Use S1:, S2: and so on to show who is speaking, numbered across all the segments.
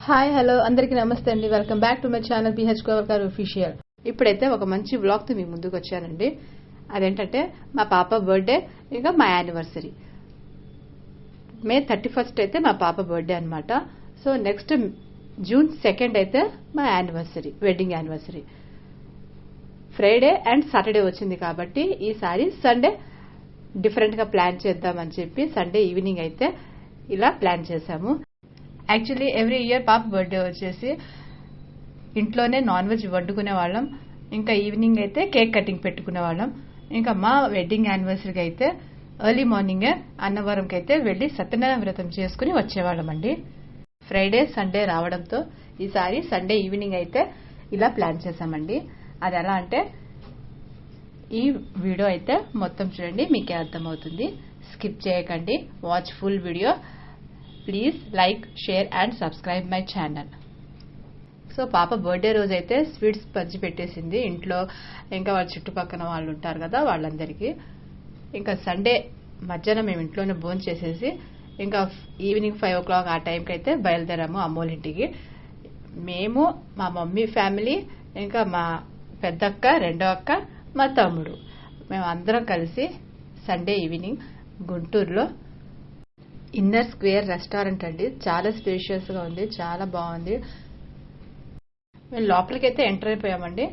S1: Hi hello అందరికీ నమస్తే అండి. Welcome back to my channel BH Govarkar official. ఇప్పుడైతే ఒక మంచి వ్లాగ్ తో మీ ముందుకు వచ్చానండి. అదేంటంటే మా పాప బర్త్డే ఇంకా మా యానివర్సరీ. మే 31st అయితే మా పాప బర్త్డే అన్నమాట. సో నెక్స్ట్ జూన్ 2nd అయితే మా anniversary, wedding anniversary. Friday and Saturday వచ్చింది కాబట్టి ఈసారి సండే డిఫరెంట్ గా ప్లాన్ చేద్దామని చెప్పి సండే ఈవినింగ్ అయితే ఇలా ప్లాన్ చేశాము. యాక్చువల్లీ ఎవ్రీ ఇయర్ పాప బర్త్డే వచ్చేసి ఇంట్లోనే నాన్ వెజ్ వండుకునే వాళ్ళం, ఇంకా ఈవినింగ్ అయితే కేక్ కటింగ్ పెట్టుకునే వాళ్ళం. ఇంకా మా వెడ్డింగ్ యానివర్సరీకి అయితే ఎర్లీ మార్నింగే అన్నవరంకి అయితే వెళ్లి సత్యనారాయణ వ్రతం చేసుకుని వచ్చేవాళ్ళం అండి. ఫ్రైడే సండే రావడంతో ఈసారి సండే ఈవినింగ్ అయితే ఇలా ప్లాన్ చేశామండి. అది ఎలా అంటే ఈ వీడియో అయితే మొత్తం చూడండి, మీకే అర్థమవుతుంది. స్కిప్ చేయకండి, watch full video. Please like, share and subscribe my channel. So పాప బర్త్డే రోజు అయితే స్వీట్స్ పంచి పెట్టేసింది ఇంట్లో, ఇంకా వాళ్ళ చుట్టుపక్కల వాళ్ళు ఉంటారు కదా వాళ్ళందరికీ. ఇంకా సండే మధ్యాహ్నం మేము ఇంట్లోనే భోజనం చేసేసి ఇంకా ఈవినింగ్ 5 o'clock ఆ టైంకి అయితే బయలుదేరాము అమ్మోళ్ళింటికి. మేము, మా మమ్మీ ఫ్యామిలీ, ఇంకా మా పెద్దక్క, రెండో అక్క, మా తమ్ముడు, మేము అందరం కలిసి సండే ఈవినింగ్ గుంటూరులో ఇన్నర్ స్క్వేర్ రెస్టారెంట్ అండి. చాలా స్పేషియస్ గా ఉంది, చాలా బాగుంది. మేము లోపలికి అయితే ఎంటర్ అయిపోయామండి.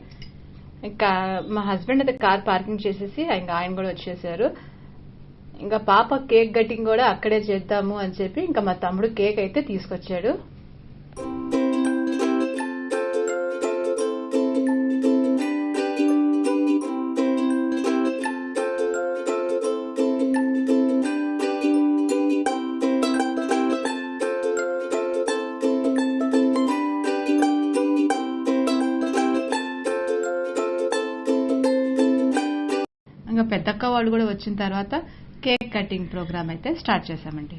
S1: ఇంకా మా హస్బెండ్ అయితే కార్ పార్కింగ్ చేసేసి ఇంకా ఆయన కూడా వచ్చేసారు. ఇంకా పాప కేక్ కటింగ్ కూడా అక్కడే చేద్దాము అని చెప్పి ఇంకా మా తమ్ముడు కేక్ అయితే తీసుకొచ్చాడు. ఇంకా పెద్దక్క వాళ్ళు కూడా వచ్చిన తర్వాత కేక్ కటింగ్ ప్రోగ్రామ్ అయితే స్టార్ట్ చేశామండి.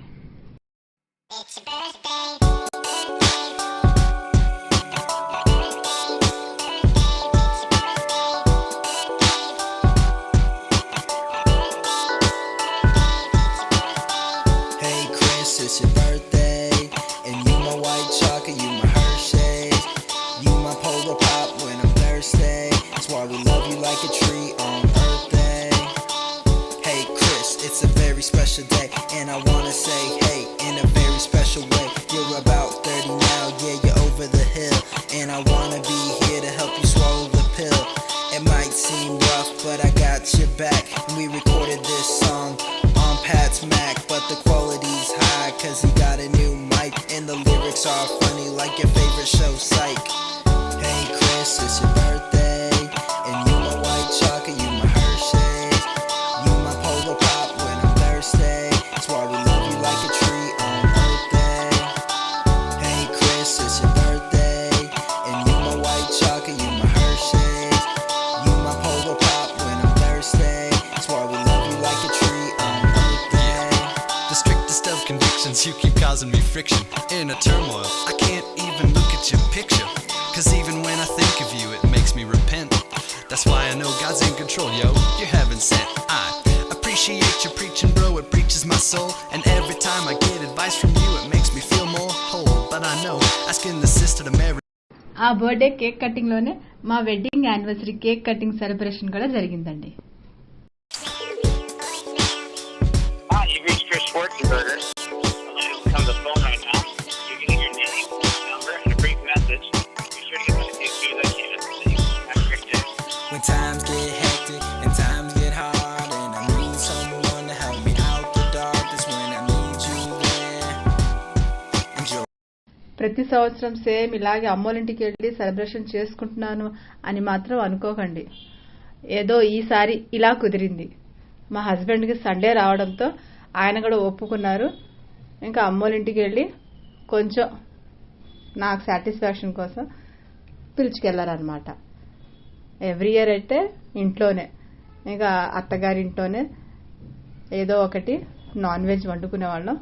S2: It's a very special day, and I wanna say hey in a very special way. You're about 30 now, yeah, you're over the hill, and I wanna be here to help you swallow the pill. It might seem rough, but I got your back. And we recorded this song on Pat's Mac, but the quality's high 'cause he got a new mic, and the lyrics are funny like your favorite show, Psych. Hey Chris, it's your birthday, and you my white chocolate, you my Hershey's, you my Polar Pop. That's why we love you like a tree on Earth Day. Hey Chris, it's your birthday, and you my white chocolate, you my Hershey's, you my Polar Pop when I'm thirsty. That's why we love you like a tree on Earth Day.
S3: The strictest of convictions, you keep causing me friction. In a turmoil, I can't even look at your picture, 'cause even when I think of you, it makes me repent. That's why I know God's in control, yo, you're heaven sent. I appreciate your preaching, bro, it preaches my soul. And every time I get advice from you, it makes me feel more whole. But I know, asking the sister to marry.
S1: ఆ birthday cake cutting లోనే మా wedding anniversary cake cutting celebration కూడా జరిగిందండి.
S4: You've reached Chris Schwarzenberger. Come to the phone right now. You're getting your name, number, and a brief message. Be sure to get back to you as soon as I can. Have a great day.
S2: When times get hectic and times get hard, and I need someone to help me out the dark, that's when I need you there. Enjoy.
S1: ప్రతి సంవత్సరం same ఇలాగే అమ్మోళ్ళింటికి వెళ్ళి celebration చేసుకుంటున్నాను అని మాత్రం అనుకోకండి. ఏదో ఈసారి ఇలా కుదిరింది. మా హస్బెండ్కి సండే రావడంతో ఆయన కూడా ఒప్పుకున్నారు. ఇంకా అమ్మోళ్ళింటికి వెళ్ళి కొంచెం నాకు సాటిస్ఫాక్షన్ కోసం పిలుచుకెళ్లారనమాట. ఎవ్రీ ఇయర్ అయితే ఇంట్లోనే, ఇంకా అత్తగారింట్లోనే ఏదో ఒకటి నాన్ వెజ్ వండుకునే వాళ్ళం.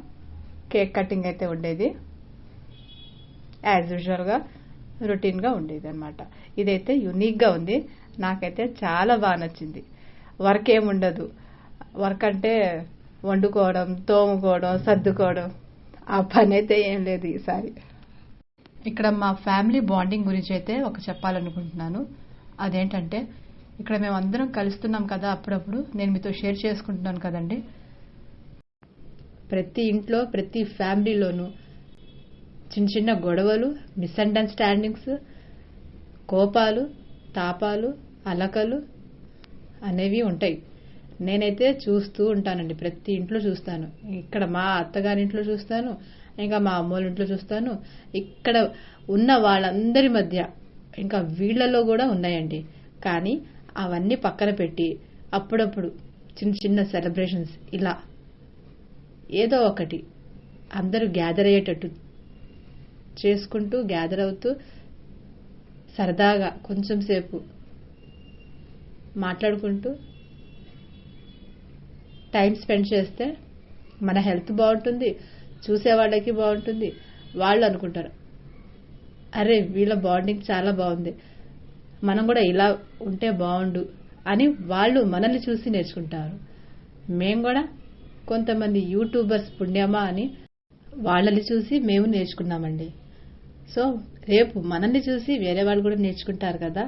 S1: కేక్ కటింగ్ అయితే ఉండేది, యాజ్ యూజువల్గా రొటీన్గా ఉండేది అనమాట. ఇదైతే యూనిక్గా ఉంది, నాకైతే చాలా బాగా నచ్చింది. వర్క్ ఏముండదు, వర్క్ అంటే వండుకోవడం, తోముకోవడం, సర్దుకోవడం, ఆ పని అయితే ఏం లేదు ఈసారి. ఇక్కడ మా ఫ్యామిలీ బాండింగ్ గురించి అయితే ఒక చెప్పాలనుకుంటున్నాను. అదేంటంటే ఇక్కడ మేము అందరం కలుస్తున్నాం కదా, అప్పుడప్పుడు నేను మీతో షేర్ చేసుకుంటున్నాను కదండి. ప్రతి ఇంట్లో ప్రతి ఫ్యామిలీలోనూ చిన్న చిన్న గొడవలు, మిస్అండర్స్టాండింగ్స్, కోపాలు, తాపాలు, అలకలు అనేవి ఉంటాయి. నేనైతే చూస్తూ ఉంటానండి, ప్రతి ఇంట్లో చూస్తాను. ఇక్కడ మా అత్తగారింట్లో చూస్తాను, ఇంకా మా అమ్మోళ్ళ ఇంట్లో చూస్తాను, ఇక్కడ ఉన్న వాళ్ళందరి మధ్య ఇంకా వీళ్ళలో కూడా ఉన్నాయండి. కానీ అవన్నీ పక్కన పెట్టి అప్పుడప్పుడు చిన్న చిన్న సెలబ్రేషన్స్ ఇలా ఏదో ఒకటి అందరూ గ్యాదర్ అయ్యేటట్టు చేసుకుంటూ, గ్యాదర్ అవుతూ సరదాగా కొంచెం సేపు మాట్లాడుకుంటూ టైం స్పెండ్ చేస్తే మన హెల్త్ బాగుంటుంది, చూసేవాళ్ళకి బాగుంటుంది. వాళ్ళు అనుకుంటారు, అరే వీళ్ళ బాండింగ్ చాలా బాగుంది, మనం కూడా ఇలా ఉంటే బాగుండు అని వాళ్ళు మనల్ని చూసి నేర్చుకుంటారు. మేము కూడా కొంతమంది యూట్యూబర్స్ పుణ్యమా అని వాళ్ళని చూసి మేము నేర్చుకున్నామండి. సో రేపు మనల్ని చూసి వేరే వాళ్ళు కూడా నేర్చుకుంటారు కదా.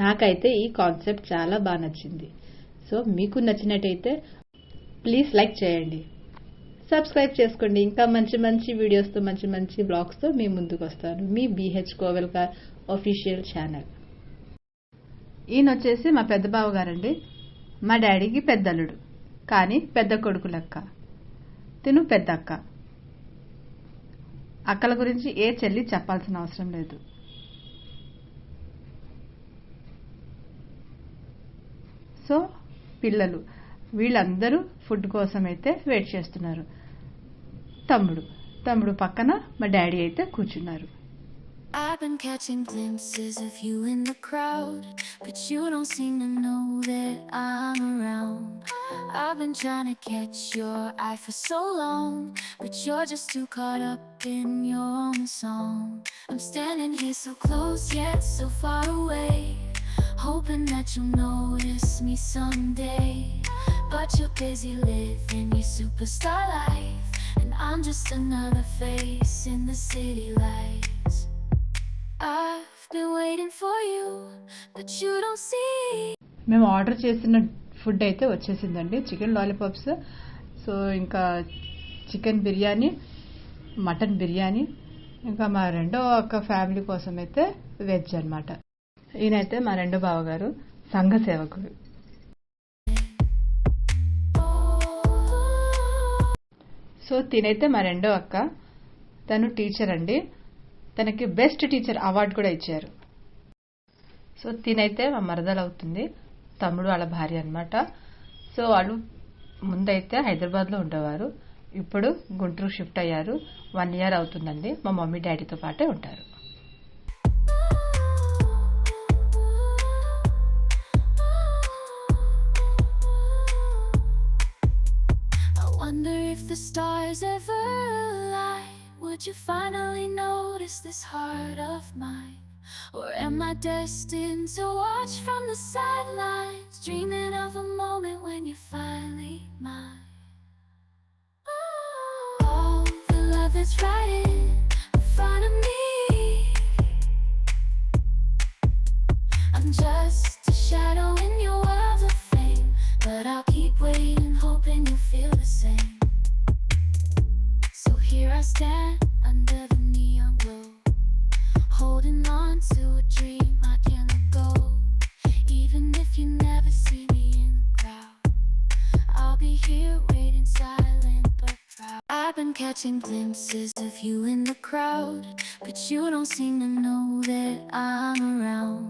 S1: నాకైతే ఈ కాన్సెప్ట్ చాలా బాగా నచ్చింది. సో మీకు నచ్చినట్టయితే ప్లీజ్ లైక్ చేయండి, సబ్స్క్రైబ్ చేసుకోండి. ఇంకా మంచి మంచి వీడియోస్తో, మంచి మంచి బ్లాగ్స్తో మీ ముందుకు వస్తాను. మీ బిహెచ్ కోవెల్కర్ ఆఫీషియల్ ఛానల్. ఈయన వచ్చేసి మా పెద్ద బావ గారండి. మా డాడీకి పెద్దల్లుడు, కానీ పెద్ద కొడుకు లెక్క. తిను పెద్ద అక్క. అక్కల గురించి ఏ చెల్లి చెప్పాల్సిన అవసరం లేదు. సో పిల్లలు వీళ్ళందరూ ఫుడ్ కోసం అయితే వెయిట్ చేస్తున్నారు. తమ్ముడు పక్కన మా డాడీ అయితే కూర్చున్నారు.
S5: I've been catching glimpses of you in the crowd, but you don't seem to know that I'm around. I've been trying to catch your eye for so long, but you're just too caught up in your own song. I'm standing here so close yet so far away, hoping that you'll notice me someday. But you're busy living your superstar life, and I'm just another face in the city lights. I've been waiting for you, but you don't see.
S1: మేము order చేసిన food అయితే వచ్చేసిందండి. Chicken lollipops, so ఇంకా chicken biryani, mutton biryani, ఇంకా మా రెండో అక్క family కోసం అయితే వెజ్ అన్నమాట. ఈయనైతే మా రెండో బావగారు, సంఘ సేవకుడు. సో తినైతే మా రెండో అక్క, తను టీచర్ అండి. తనకి బెస్ట్ టీచర్ అవార్డు కూడా ఇచ్చారు. సో తినైతే మా మరదలు అవుతుంది, తమ్ముడు వాళ్ళ భార్య అన్నమాట. సో వాళ్ళు ముందైతే హైదరాబాద్లో ఉండేవారు, ఇప్పుడు గుంటూరు షిఫ్ట్ అయ్యారు. 1 year అవుతుందండి. మా మమ్మీ డాడీతో పాటే ఉంటారు.
S5: Wonder if the stars ever align. Would you finally notice this heart of mine? Or am I destined to watch from the sidelines, dreaming of a moment when you're finally mine? All the love that's right in front of me, I'm just a shadow in your world of fame, but I'll keep waiting, hoping you feel the same. So here I stand under the neon glow, holding on to a dream I can't let go. Even if you never see me in the crowd, I'll be here waiting silent but proud. I've been catching glimpses of you in the crowd, but you don't seem to know that I'm around.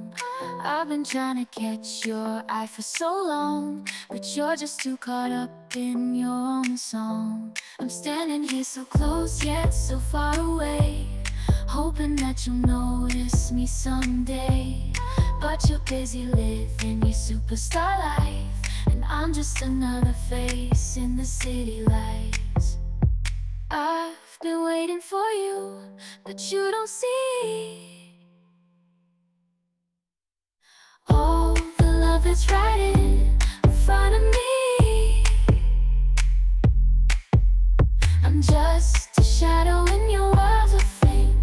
S5: I've been trying to catch your eye for so long, but you're just too caught up in your own song. I'm standing here so close yet so far away, hoping that you'll notice me someday. But you're busy living your superstar life, and I'm just another face in the city lights. I've been waiting for you, but you don't see. All the love that's right in front of me, I'm just a shadow in your world of fame,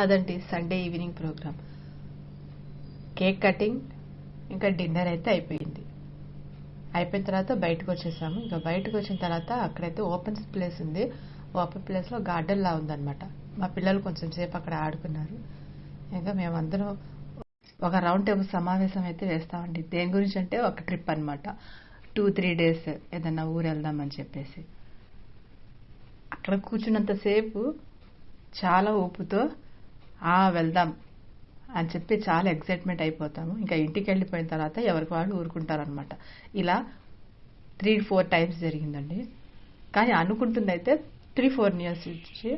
S1: అదండి Sunday evening program. Cake cutting ఇంకా dinner అయితే అయిపోయింది. అయిపోయిన తర్వాత బయటకు వచ్చేసాము. ఇంకా బయటకు వచ్చిన తర్వాత అక్కడైతే ఓపెన్ ప్లేస్ ఉంది. ఓపెన్ ప్లేస్లో గార్డెన్ లా ఉందన్నమాట. మా పిల్లలు కొంచెం సేపు అక్కడ ఆడుకున్నారు. ఇంకా మేమందరం ఒక రౌండ్ టేబుల్ సమావేశం అయితే వేస్తామండి. దేని గురించి అంటే ఒక ట్రిప్ అనమాట. 2-3 days ఏదన్నా ఊరు వెళ్దామని చెప్పేసి. అక్కడ కూర్చున్నంతసేపు చాలా ఊపుతో వెళ్దాం అని చెప్పి చాలా ఎక్సైట్మెంట్ అయిపోతాము. ఇంకా ఇంటికి వెళ్ళిపోయిన తర్వాత ఎవరికి వాళ్ళు ఊరుకుంటారనమాట. ఇలా 3-4 times జరిగిందండి. కానీ అనుకుంటుంది అయితే 3-4 years నుంచి,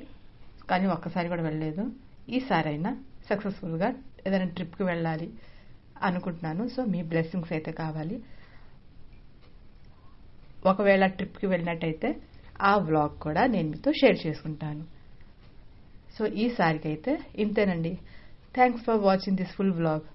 S1: కానీ ఒక్కసారి కూడా వెళ్ళలేదు. ఈసారైనా సక్సెస్ఫుల్గా ఏదైనా ట్రిప్కి వెళ్ళాలి అనుకుంటున్నాను. సో మీ బ్లెస్సింగ్స్ అయితే కావాలి. ఒకవేళ ట్రిప్కి వెళ్ళినట్టయితే ఆ వ్లాగ్ కూడా నేను మీతో షేర్ చేసుకుంటాను. సో ఈసారికి అయితే ఇంతేనండి. Thanks for watching this full vlog.